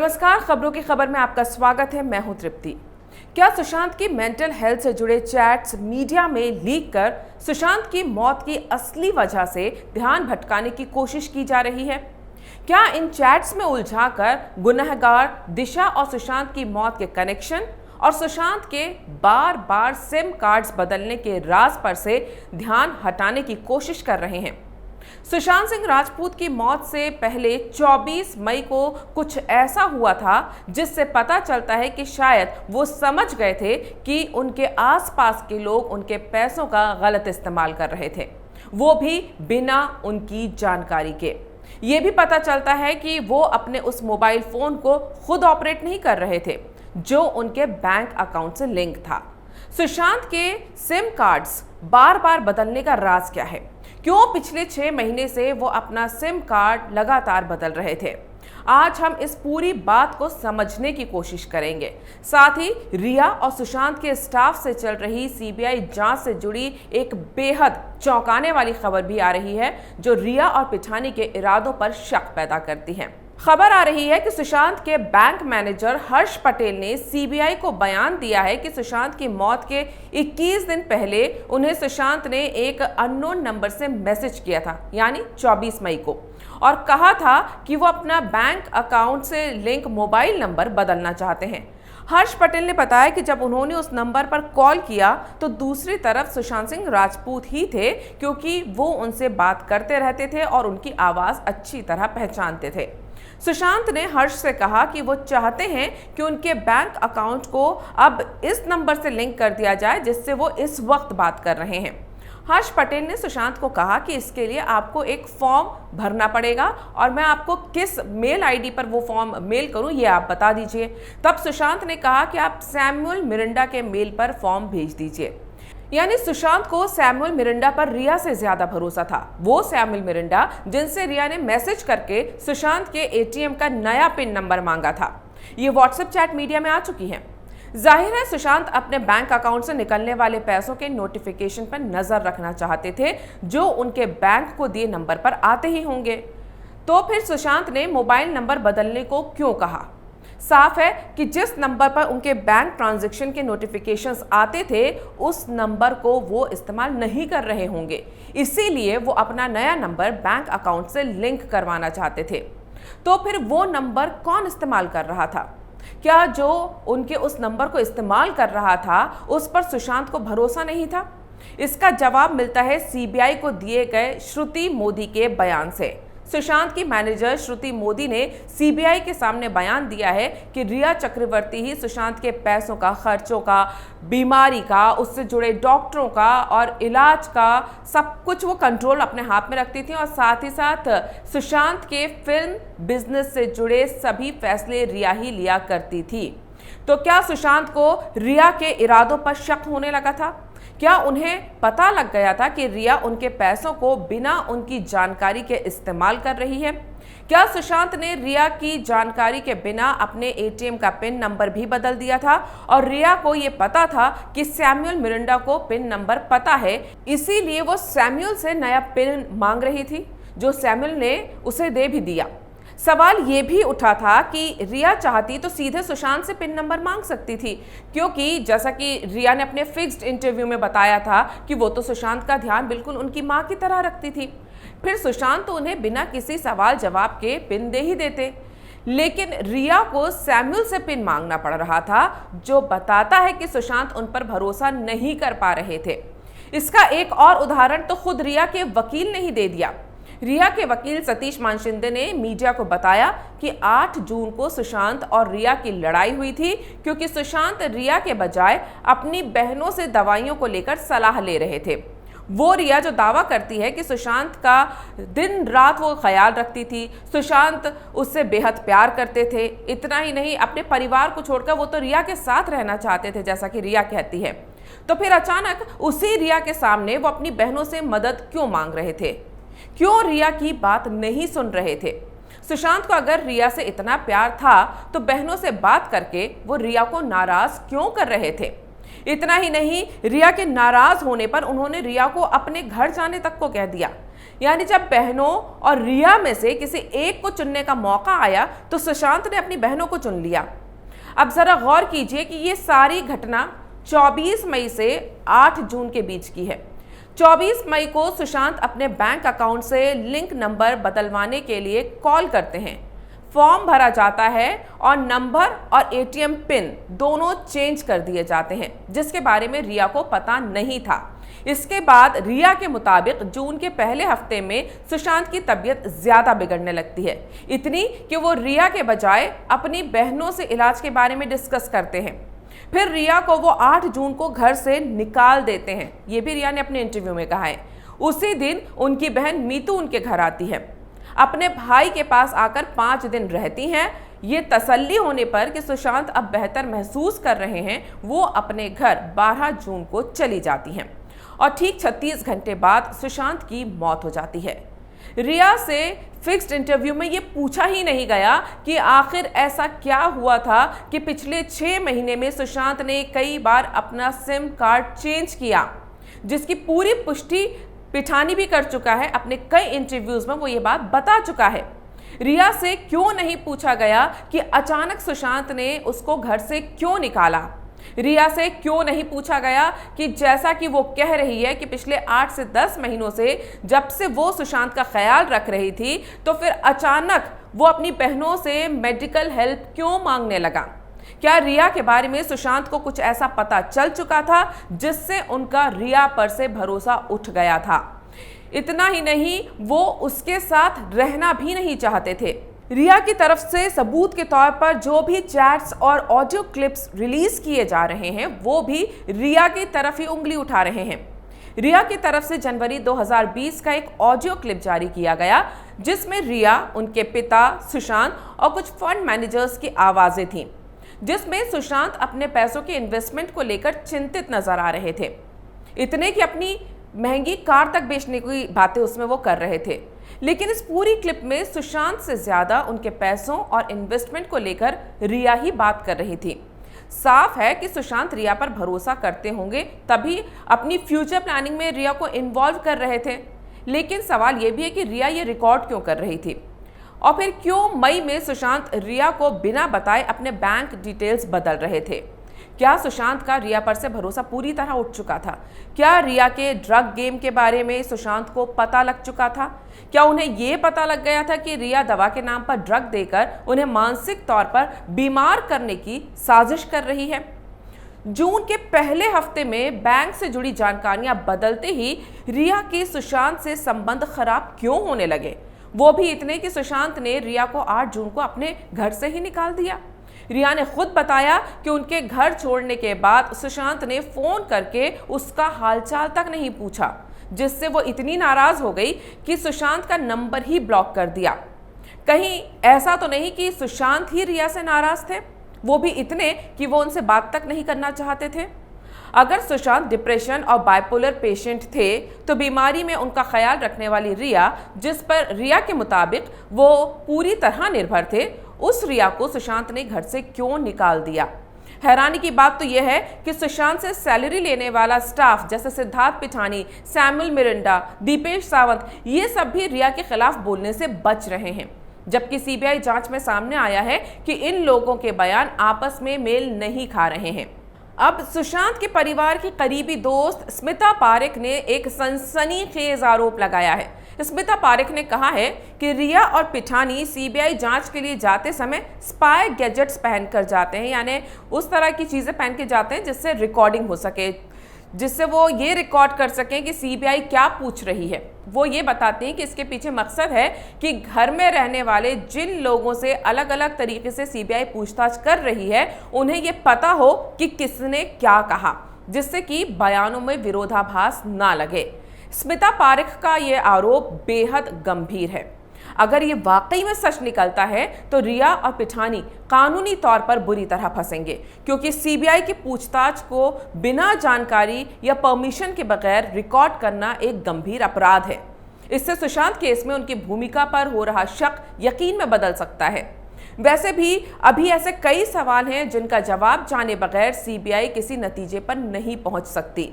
नमस्कार, खबरों की खबर में आपका स्वागत है। मैं हूं तृप्ति। क्या सुशांत की मेंटल हेल्थ से जुड़े चैट्स मीडिया में लीक कर सुशांत की मौत की असली वजह से ध्यान भटकाने की कोशिश की जा रही है? क्या इन चैट्स में उलझाकर गुनहगार दिशा और सुशांत की मौत के कनेक्शन और सुशांत के बार बार सिम कार्ड्स बदलने के राज पर से ध्यान हटाने की कोशिश कर रहे हैं? सुशांत सिंह राजपूत की मौत से पहले 24 मई को कुछ ऐसा हुआ था जिससे पता चलता है कि शायद वो समझ गए थे कि उनके आसपास के लोग उनके पैसों का गलत इस्तेमाल कर रहे थे, वो भी बिना उनकी जानकारी के। ये भी पता चलता है कि वो अपने उस मोबाइल फोन को खुद ऑपरेट नहीं कर रहे थे जो उनके बैंक अकाउंट से लिंक था। सुशांत के सिम कार्ड्स बार बार बदलने का राज क्या है? क्यों पिछले 6 महीने से वो अपना सिम कार्ड लगातार बदल रहे थे? आज हम इस पूरी बात को समझने की कोशिश करेंगे। साथ ही रिया और सुशांत के स्टाफ से चल रही सीबीआई जांच से जुड़ी एक बेहद चौंकाने वाली खबर भी आ रही है जो रिया और पिठानी के इरादों पर शक पैदा करती है। खबर आ रही है कि सुशांत के बैंक मैनेजर हर्ष पटेल ने सीबीआई को बयान दिया है कि सुशांत की मौत के 21 दिन पहले उन्हें सुशांत ने एक अननोन नंबर से मैसेज किया था, यानी 24 मई को, और कहा था कि वो अपना बैंक अकाउंट से लिंक मोबाइल नंबर बदलना चाहते हैं। हर्ष पटेल ने बताया कि जब उन्होंने उस नंबर पर कॉल किया तो दूसरी तरफ सुशांत सिंह राजपूत ही थे, क्योंकि वो उनसे बात करते रहते थे और उनकी आवाज़ अच्छी तरह पहचानते थे। सुशांत ने हर्ष से कहा कि वो चाहते हैं कि उनके बैंक अकाउंट को अब इस नंबर से लिंक कर दिया जाए जिससे वो इस वक्त बात कर रहे हैं। हर्ष पटेल ने सुशांत को कहा कि इसके लिए आपको एक फॉर्म भरना पड़ेगा और मैं आपको किस मेल आईडी पर वो फॉर्म मेल करूं ये आप बता दीजिए। तब सुशांत ने कहा कि आप सैमुअल मिरांडा के मेल पर फॉर्म भेज दीजिए। यानी सुशांत को सैमुअल मिरांडा पर रिया से ज्यादा भरोसा था। वो सैमुअल मिरांडा जिनसे रिया ने मैसेज करके सुशांत के एटीएम का नया पिन नंबर मांगा था। ये व्हाट्सएप चैट मीडिया में आ चुकी है। जाहिर है सुशांत अपने बैंक अकाउंट से निकलने वाले पैसों के नोटिफिकेशन पर नजर रखना चाहते थे जो उनके बैंक को दिए नंबर पर आते ही होंगे। तो फिर सुशांत ने मोबाइल नंबर बदलने को क्यों कहा? साफ है कि जिस नंबर पर उनके बैंक ट्रांजैक्शन के नोटिफिकेशंस आते थे उस नंबर को वो इस्तेमाल नहीं कर रहे होंगे, इसीलिए वो अपना नया नंबर बैंक अकाउंट से लिंक करवाना चाहते थे। तो फिर वो नंबर कौन इस्तेमाल कर रहा था? क्या जो उनके उस नंबर को इस्तेमाल कर रहा था उस पर सुशांत को भरोसा नहीं था? इसका जवाब मिलता है सीबीआई को दिए गए श्रुति मोदी के बयान से। सुशांत की मैनेजर श्रुति मोदी ने सीबीआई के सामने बयान दिया है कि रिया चक्रवर्ती ही सुशांत के पैसों का, खर्चों का, बीमारी का, उससे जुड़े डॉक्टरों का और इलाज का सब कुछ वो कंट्रोल अपने हाथ में रखती थी और साथ ही साथ सुशांत के फिल्म बिजनेस से जुड़े सभी फैसले रिया ही लिया करती थी। तो क्या सुशांत को रिया के इरादों पर शक होने लगा था? क्या उन्हें पता लग गया था कि रिया उनके पैसों को बिना उनकी जानकारी के इस्तेमाल कर रही है? क्या सुशांत ने रिया की जानकारी के बिना अपने एटीएम का पिन नंबर भी बदल दिया था और रिया को यह पता था कि सैमुअल मिरांडा को पिन नंबर पता है, इसीलिए वो सैमुअल से नया पिन मांग रही थी जो सैमुअल ने उसे दे भी दिया? सवाल ये भी उठा था कि रिया चाहती तो सीधे सुशांत से पिन नंबर मांग सकती थी, क्योंकि जैसा कि रिया ने अपने फिक्स्ड इंटरव्यू में बताया था कि वो तो सुशांत का ध्यान बिल्कुल उनकी माँ की तरह रखती थी। फिर सुशांत तो उन्हें बिना किसी सवाल जवाब के पिन दे ही देते, लेकिन रिया को सैमुअल से पिन मांगना पड़ रहा था, जो बताता है कि सुशांत उन पर भरोसा नहीं कर पा रहे थे। इसका एक और उदाहरण तो खुद रिया के वकील ने ही दे दिया। रिया के वकील सतीश मानशिंदे ने मीडिया को बताया कि 8 जून को सुशांत और रिया की लड़ाई हुई थी, क्योंकि सुशांत रिया के बजाय अपनी बहनों से दवाइयों को लेकर सलाह ले रहे थे। वो रिया जो दावा करती है कि सुशांत का दिन रात वो ख्याल रखती थी, सुशांत उससे बेहद प्यार करते थे। इतना ही नहीं, अपने परिवार को छोड़कर वो तो रिया के साथ रहना चाहते थे, जैसा कि रिया कहती है। तो फिर अचानक उसी रिया के सामने वो अपनी बहनों से मदद क्यों मांग रहे थे? क्यों रिया की बात नहीं सुन रहे थे? सुशांत को अगर रिया से इतना प्यार था तो बहनों से बात करके वो रिया को नाराज क्यों कर रहे थे? इतना ही नहीं, रिया के नाराज होने पर उन्होंने रिया को अपने घर जाने तक को कह दिया। यानी जब बहनों और रिया में से किसी एक को चुनने का मौका आया तो सुशांत ने अपनी बहनों को चुन लिया। अब जरा गौर कीजिए कि ये सारी घटना 24 मई से 8 जून के बीच की है। 24 मई को सुशांत अपने बैंक अकाउंट से लिंक नंबर बदलवाने के लिए कॉल करते हैं। फॉर्म भरा जाता है और नंबर और एटीएम पिन दोनों चेंज कर दिए जाते हैं, जिसके बारे में रिया को पता नहीं था। इसके बाद रिया के मुताबिक जून के पहले हफ्ते में सुशांत की तबीयत ज्यादा बिगड़ने लगती है, इतनी कि वो रिया के बजाय अपनी बहनों से इलाज के बारे में डिस्कस करते हैं। फिर रिया को वो 8 जून को घर से निकाल देते हैं। ये भी रिया ने अपने इंटरव्यू में कहा है। उसी दिन उनकी बहन मीतू उनके घर आती है, अपने भाई के पास आकर 5 दिन रहती हैं। ये तसल्ली होने पर कि सुशांत अब बेहतर महसूस कर रहे हैं, वो अपने घर 12 जून को चली जाती हैं और ठीक 36 घंटे बाद सुशांत की मौत हो जाती है। रिया से फिक्स्ड इंटरव्यू में ये पूछा ही नहीं गया कि आखिर ऐसा क्या हुआ था कि पिछले 6 महीने में सुशांत ने कई बार अपना सिम कार्ड चेंज किया, जिसकी पूरी पुष्टि पिठानी भी कर चुका है। अपने कई इंटरव्यूज में वो ये बात बता चुका है। रिया से क्यों नहीं पूछा गया कि अचानक सुशांत ने उसको घर से क्यों निकाला। रिया से क्यों नहीं पूछा गया कि जैसा कि वो कह रही है कि पिछले 8 से 10 महीनों से जब से वो सुशांत का ख्याल रख रही थी, तो फिर अचानक वो अपनी बहनों से मेडिकल हेल्प क्यों मांगने लगा। क्या रिया के बारे में सुशांत को कुछ ऐसा पता चल चुका था जिससे उनका रिया पर से भरोसा उठ गया था। इतना ही नहीं, वो उसके साथ रहना भी नहीं चाहते थे। रिया की तरफ से सबूत के तौर पर जो भी चैट्स और ऑडियो क्लिप्स रिलीज किए जा रहे हैं, वो भी रिया की तरफ ही उंगली उठा रहे हैं। रिया की तरफ से जनवरी 2020 का एक ऑडियो क्लिप जारी किया गया, जिसमें रिया, उनके पिता सुशांत और कुछ फंड मैनेजर्स की आवाजें थीं, जिसमें सुशांत अपने पैसों के इन्वेस्टमेंट को लेकर चिंतित नजर आ रहे थे। इतने कि अपनी महंगी कार तक बेचने की बातें उसमें वो कर रहे थे। लेकिन इस पूरी क्लिप में सुशांत से ज्यादा उनके पैसों और इन्वेस्टमेंट को लेकर रिया ही बात कर रही थी। साफ है कि सुशांत रिया पर भरोसा करते होंगे, तभी अपनी फ्यूचर प्लानिंग में रिया को इन्वॉल्व कर रहे थे। लेकिन सवाल यह भी है कि रिया ये रिकॉर्ड क्यों कर रही थी, और फिर क्यों मई में सुशांत रिया को बिना बताए अपने बैंक डिटेल्स बदल रहे थे। क्या सुशांत का रिया पर से भरोसा पूरी तरह उठ चुका था? क्या रिया के ड्रग गेम के बारे में सुशांत को पता लग चुका था? क्या उन्हें यह पता लग गया था कि रिया दवा के नाम पर ड्रग देकर उन्हें मानसिक तौर पर बीमार करने की साजिश कर रही है? जून के पहले हफ्ते में बैंक से जुड़ी जानकारियां बदलते ही रिया के सुशांत से संबंध खराब क्यों होने लगे, वो भी इतने कि सुशांत ने रिया को 8 जून को अपने घर से ही निकाल दिया। रिया ने खुद बताया कि उनके घर छोड़ने के बाद सुशांत ने फोन करके उसका हालचाल तक नहीं पूछा, जिससे वो इतनी नाराज हो गई कि सुशांत का नंबर ही ब्लॉक कर दिया। कहीं ऐसा तो नहीं कि सुशांत ही रिया से नाराज थे, वो भी इतने कि वो उनसे बात तक नहीं करना चाहते थे। अगर सुशांत डिप्रेशन और बाइपोलर पेशेंट थे, तो बीमारी में उनका ख्याल रखने वाली रिया, जिस पर रिया के मुताबिक वो पूरी तरह निर्भर थे, उस रिया को सुशांत ने घर से क्यों निकाल दिया। हैरानी की बात तो यह है कि सुशांत से सैलरी लेने वाला स्टाफ जैसे सिद्धार्थ पिठानी, सैमुअल मिरांडा, दीपेश सावंत, ये सब भी रिया के खिलाफ बोलने से बच रहे हैं, जबकि सीबीआई जांच में सामने आया है कि इन लोगों के बयान आपस में मेल नहीं खा रहे हैं। अब सुशांत के परिवार की करीबी दोस्त स्मिता पारेख ने एक सनसनीखेज आरोप लगाया है। स्मिता पारेख ने कहा है कि रिया और पिठानी सीबीआई जांच के लिए जाते समय स्पाई गैजेट्स पहनकर जाते हैं, यानी उस तरह की चीज़ें पहन के जाते हैं जिससे रिकॉर्डिंग हो सके, जिससे वो ये रिकॉर्ड कर सकें कि सीबीआई क्या पूछ रही है। वो ये बताते हैं कि इसके पीछे मकसद है कि घर में रहने वाले जिन लोगों से अलग अलग तरीके से सीबीआई पूछताछ कर रही है, उन्हें ये पता हो कि किसने क्या कहा, जिससे कि बयानों में विरोधाभास ना लगे। स्मिता पारेख का ये आरोप बेहद गंभीर है। अगर ये वाकई में सच निकलता है तो रिया और पिठानी कानूनी तौर पर बुरी तरह फंसेंगे, क्योंकि सीबीआई की पूछताछ को बिना जानकारी या परमिशन के बगैर रिकॉर्ड करना एक गंभीर अपराध है। इससे सुशांत केस में उनकी भूमिका पर हो रहा शक यकीन में बदल सकता है। वैसे भी अभी ऐसे कई सवाल हैं जिनका जवाब जाने बगैर सीबीआई किसी नतीजे पर नहीं पहुंच सकती।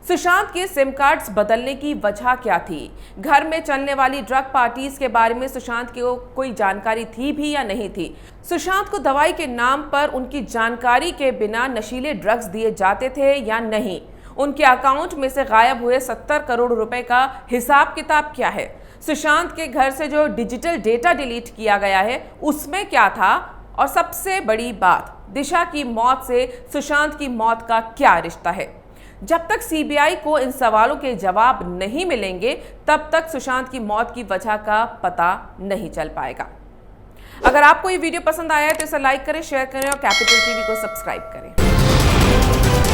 सुशांत के सिम कार्ड्स बदलने की वजह क्या थी? घर में चलने वाली ड्रग पार्टीज के बारे में सुशांत को कोई जानकारी थी भी या नहीं थी? सुशांत को दवाई के नाम पर उनकी जानकारी के बिना नशीले ड्रग्स दिए जाते थे या नहीं? उनके अकाउंट में से गायब हुए 70 करोड़ रुपए का हिसाब किताब क्या है? सुशांत के घर से जो डिजिटल डेटा डिलीट किया गया है उसमें क्या था? और सबसे बड़ी बात, दिशा की मौत से सुशांत की मौत का क्या रिश्ता है? जब तक सीबीआई को इन सवालों के जवाब नहीं मिलेंगे तब तक सुशांत की मौत की वजह का पता नहीं चल पाएगा। अगर आपको ये वीडियो पसंद आया है तो इसे लाइक करें, शेयर करें और कैपिटल टीवी को सब्सक्राइब करें।